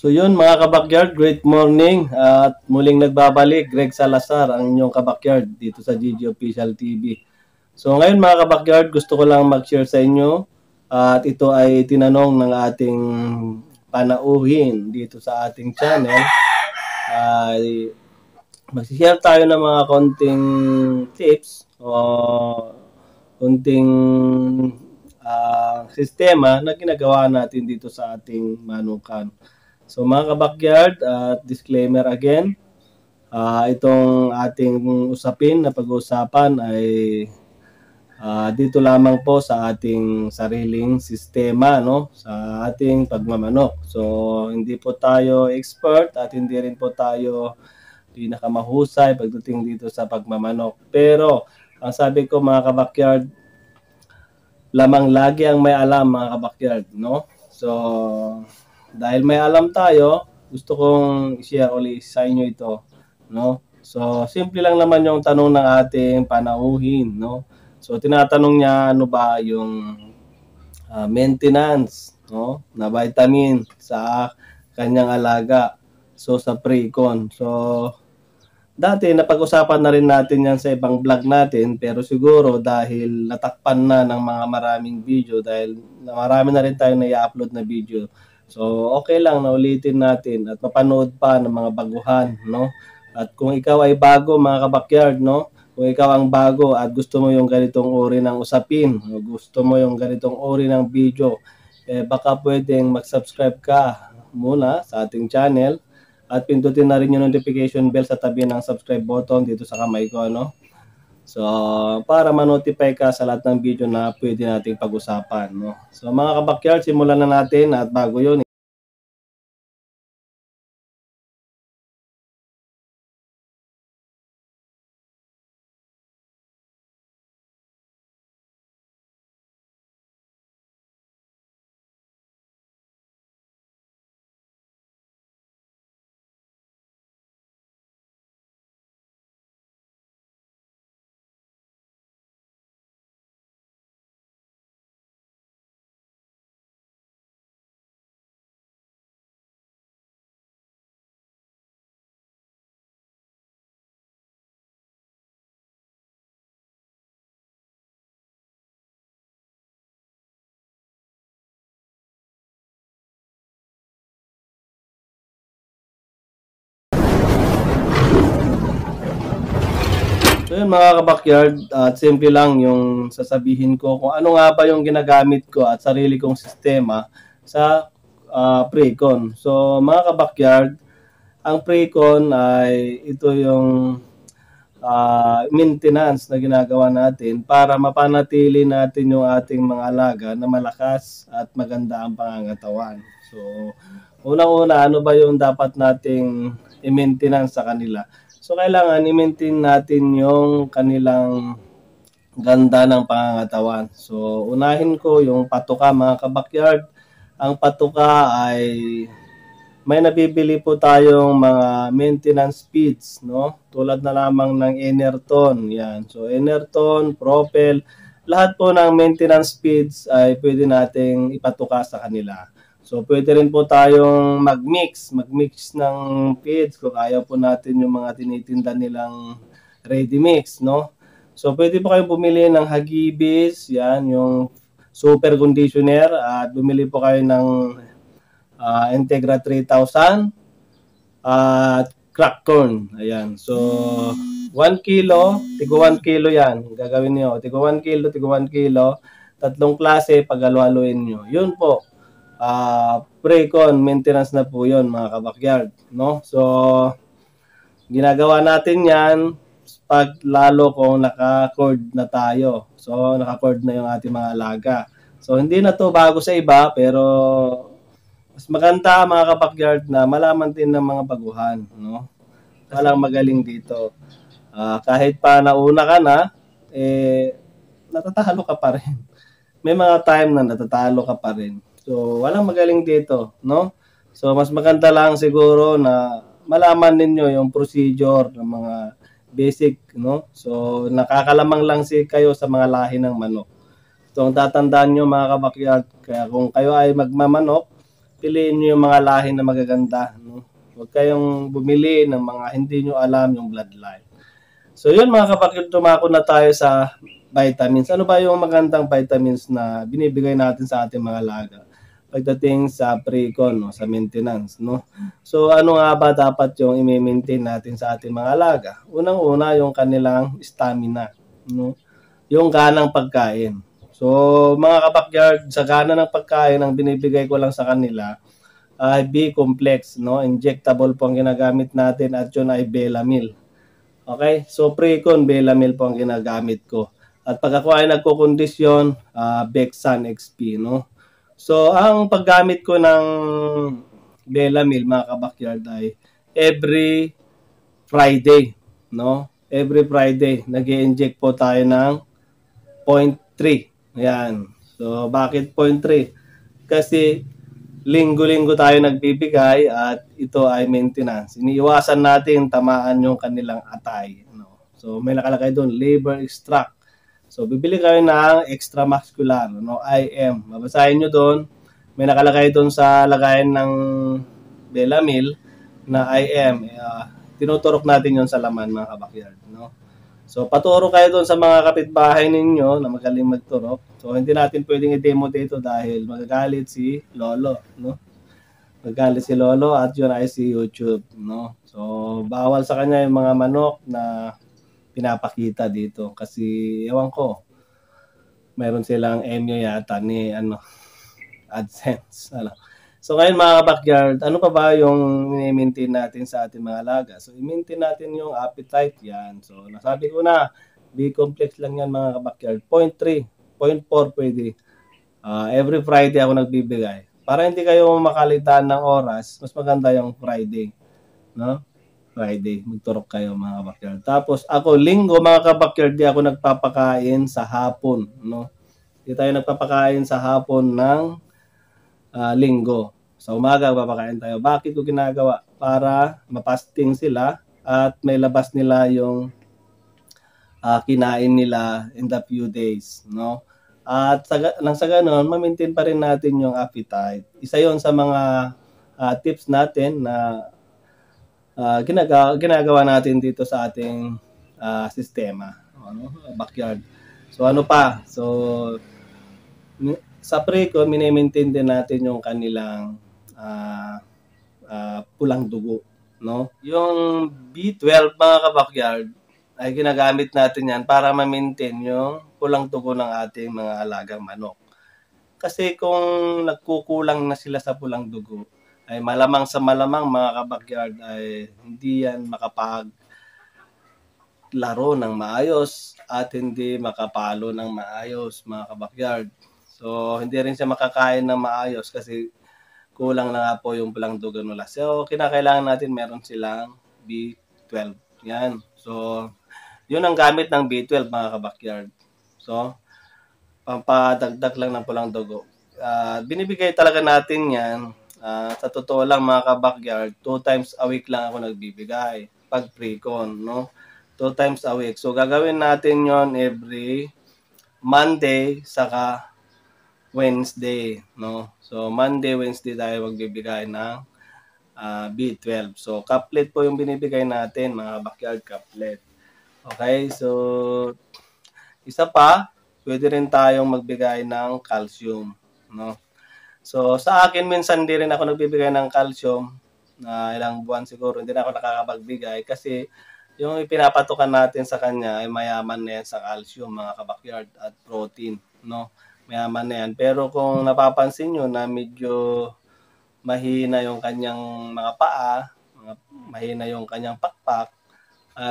So yun mga kabakyard, great morning at muling nagbabalik Greg Salazar ang inyong kabakyard dito sa GG Official TV. So ngayon mga kabakyard, gusto ko lang mag-share sa inyo at ito ay tinanong ng ating panauhin dito sa ating channel. Ay mag-share tayo ng mga konting tips o konting sistema na ginagawa natin dito sa ating manukan. So mga kabakyard, disclaimer again, itong ating usapin na pag-uusapan ay dito lamang po sa ating sariling sistema, no? Sa ating pagmamanok. So hindi po tayo expert at hindi rin po tayo pinakamahusay pagdating dito sa pagmamanok. Pero ang sabi ko mga kabakyard, lamang lagi ang may alam mga kabakyard, no? So dahil may alam tayo, gusto kong i-share ulit sa inyo ito, no? So, simple lang naman yung tanong ng ating panauhin, no? So, tinatanong niya ano ba yung maintenance, no, na vitamin sa kanyang alaga. So, sa pre-con. So, dati napag-usapan na rin natin yan sa ibang vlog natin, pero siguro dahil natakpan na ng mga maraming video, dahil marami na rin tayong na-upload na video. So, okay lang na ulitin natin at mapanood pa ng mga baguhan, no? At kung ikaw ay bago, mga kabakyard, no? Kung ikaw ang bago at gusto mo yung ganitong uri ng usapin, o gusto mo yung ganitong uri ng video, baka pwedeng mag-subscribe ka muna sa ating channel at pindutin na rin yung notification bell sa tabi ng subscribe button dito sa kamay ko, no? So, para ma-notify ka sa lahat ng video na pwede nating pag-usapan, no? So, mga kabakyard, simulan na natin at bago yun. So yun mga kabakyard, at simple lang yung sasabihin ko kung ano nga ba yung ginagamit ko at sarili kong sistema sa pre-con. So mga kabakyard, ang pre-con ay ito yung maintenance na ginagawa natin para mapanatili natin yung ating mga alaga na malakas at maganda ang pangangatawan. So unang-una, ano ba yung dapat nating i-maintenance sa kanila? So, kailangan i-maintain natin yung kanilang ganda ng pangangatawan. So, unahin ko yung patuka mga kabakyard. Ang patuka ay may nabibili po tayong mga maintenance feeds, no? Tulad na lamang ng Enerton. Yan. So, Enerton, Propel, lahat po ng maintenance feeds ay pwede nating ipatuka sa kanila. So, pwede rin po tayong mag-mix ng feeds kung ayaw po natin yung mga tinitinda nilang ready mix, no? So, pwede po kayong bumili ng Hagibis, yan, yung super conditioner, at bumili po kayo ng Integra 3000 at crack corn. Ayan. So, 1 kilo, tigo 1 kilo yan. Gagawin niyo, tigo 1 kilo, tatlong klase, pag-halo-haloin nyo. Yun po. Pre-con maintenance na po yun mga kabakyard, no? So ginagawa natin yan pag lalo kung naka-cord na tayo. So naka-cord na yung ating mga alaga. So hindi na to bago sa iba, pero mas maganda mga kabakyard na malaman din ng mga baguhan, no? Walang magaling dito. Kahit pa nauna ka na, natatalo ka pa rin. May mga time na natatalo ka pa rin. So, walang magaling dito, no? So, mas maganda lang siguro na malaman ninyo yung procedure ng mga basic, no? So, nakakalamang lang kayo sa mga lahi ng manok. So, ang tatandaan nyo mga kabakyard, kaya kung kayo ay magmamanok, piliin nyo yung mga lahi na magaganda. No? Huwag kayong bumili ng mga hindi nyo alam yung bloodline. So yun mga kapatid, tumako na tayo sa vitamins. Ano ba yung magandang vitamins na binibigay natin sa ating mga alaga pagdating sa pre-con, no, sa maintenance, no? So ano nga ba dapat yung i-maintain natin sa ating mga alaga? Unang-una yung kanilang stamina, no? Yung ganang pagkain. So mga kabakyard, sa gana ng pagkain ang binibigay ko lang sa kanila ay B-complex, no? Injectable po ang ginagamit natin at yun ay Belamil. Okay? So pre-con Belamil po ang ginagamit ko. At pag ako ay nagko-kondisyon, Bexan XP, no? So ang paggamit ko ng Belamil mga kabakyard ay every Friday, no? Every Friday, nag-i-inject po tayo ng 0.3. Ayan. So bakit 0.3? Kasi linggo-linggo tayo nagbibigay at ito ay maintenance. Iniiwasan natin tamaan yung kanilang atay. No? So may nakalagay doon, liver extract. So bibili kayo ng extramuscular, no? IM. Babasahin nyo doon. May nakalagay doon sa lagayan ng Belamil na IM. Tinuturok natin yon sa laman mga kabakyard. No? So paturo kayo doon sa mga kapitbahay ninyo na magaling magturok. So hindi natin pwedeng i-demo dito dahil magagalit si Lolo, no? Magagalit si Lolo at yun ay si YouTube, no? So bawal sa kanya yung mga manok na pinapakita dito kasi ewan ko. Meron silang emyo yata ni AdSense, ano. So ngayon mga backyard, ano pa ba yung i-maintain natin sa ating mga alaga? So i-maintain natin yung appetite yan. So nasabi ko na, B-complex lang yan mga backyard. 0.3, 0.4 pwede. Every Friday ako nagbibigay. Para hindi kayo makalitan ng oras, mas maganda yung Friday. No? Friday, magturok kayo mga backyard. Tapos ako, linggo mga kabakyard, di ako nagpapakain sa hapon. No? Di tayo nagpapakain sa hapon ng linggo. Sa umaga, papakain tayo. Bakit ko ginagawa? Para mapasting sila at may labas nila yung kinain nila in the few days. No? At nang sa ganun, ma-maintain pa rin natin yung appetite. Isa yon sa mga tips natin na ginagawa natin dito sa ating sistema. Ano? Backyard. So ano pa? So sa pre-con, mini-maintain din natin yung kanilang pulang dugo. No? Yung B12 mga kabakyard, ay ginagamit natin yan para ma-maintain yung pulang dugo ng ating mga alagang manok. Kasi kung nagkukulang na sila sa pulang dugo, ay malamang sa malamang mga kabakyard ay hindi yan makapag laro ng maayos at hindi makapalo ng maayos mga kabakyard. So, hindi rin siya makakain ng maayos kasi kulang na nga po yung pulang dugo nila. So, kinakailangan natin meron silang B12. Yan. So, yun ang gamit ng B12 mga kabakyard. So, pampadagdag lang ng pulang dugo. Binibigay talaga natin yan. Sa totoo lang mga kabakyard, 2 times a week lang ako nagbibigay pag pre-con, no? 2 times a week. So, gagawin natin yon every Monday saka Wednesday, no? So, Monday, Wednesday tayo magbibigay ng B12. So, couplet po yung binibigay natin, mga backyard couplet. Okay, so, isa pa, pwede rin tayong magbigay ng calcium, no? So, sa akin, minsan di rin ako nagbibigay ng calcium na ilang buwan siguro, hindi na ako nakakapagbigay kasi yung ipinapatukan natin sa kanya ay mayaman na yan sa calcium, mga kabakyard, at protein, no? Mayaman na yan. Pero kung napapansin nyo na medyo mahina yung kanyang mga paa, mahina yung kanyang pakpak,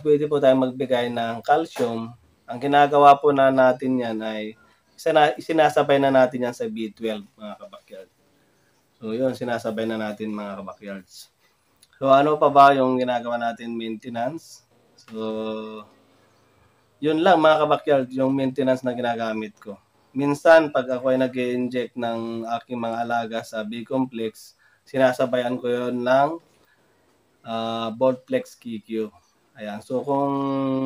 pwede po tayong magbigay ng calcium. Ang ginagawa po na natin yan ay isinasabay na natin yan sa B12, mga kabakyard. So, yun, sinasabay na natin mga kabakyards. So, ano pa ba yung ginagawa natin maintenance? So, yun lang mga kabakyard, yung maintenance na ginagamit ko. Minsan, pag ako ay nag-inject ng aking mga alaga sa B-complex, sinasabayan ko yun ng Boldplex KQ. Ayan. So, kung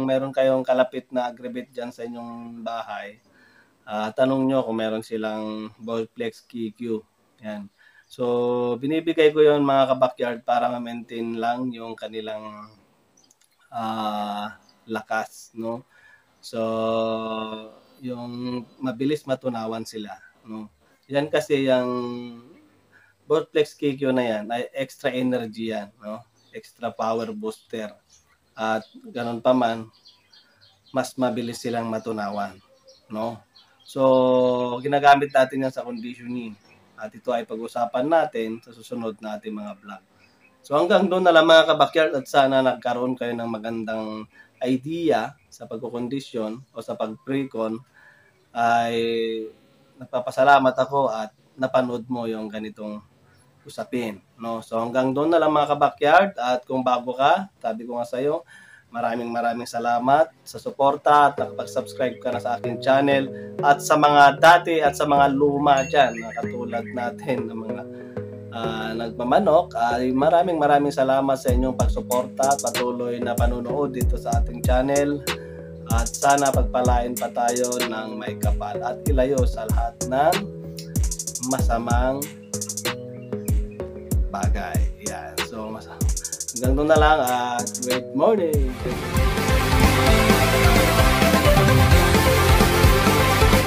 meron kayong kalapit na aggregate dyan sa inyong bahay, tanong nyo kung meron silang Boldplex KQ. Ayan. So, binibigay ko yon mga kabakyard para ma-maintain lang yung kanilang lakas, no? So, yung mabilis matunawan sila, no? Yan kasi yung Botflex KQ na yan ay extra energy yan, no? Extra power booster. At ganun pa man, mas mabilis silang matunawan, no? So, ginagamit natin yan sa conditioning. At ito ay pag-usapan natin sa susunod natin mga vlog. So hanggang doon na lang mga kabakyard at sana nagkaroon kayo ng magandang idea sa pagkukondisyon o sa pag-precon ay nagpapasalamat ako at napanood mo yung ganitong usapin, no? So hanggang doon na lang mga kabakyard at kung bago ka, sabi ko nga sa iyo, maraming salamat sa suporta at nakapag-subscribe ka na sa aking channel at sa mga dati at sa mga luma dyan na katulad natin ng mga nagmamanok ay maraming salamat sa inyong pagsuporta at patuloy na panonood dito sa ating channel at sana pagpalain pa tayo ng may kapal at ilayo sa lahat ng masamang bagay. Yan. So hanggang doon na lang at great morning.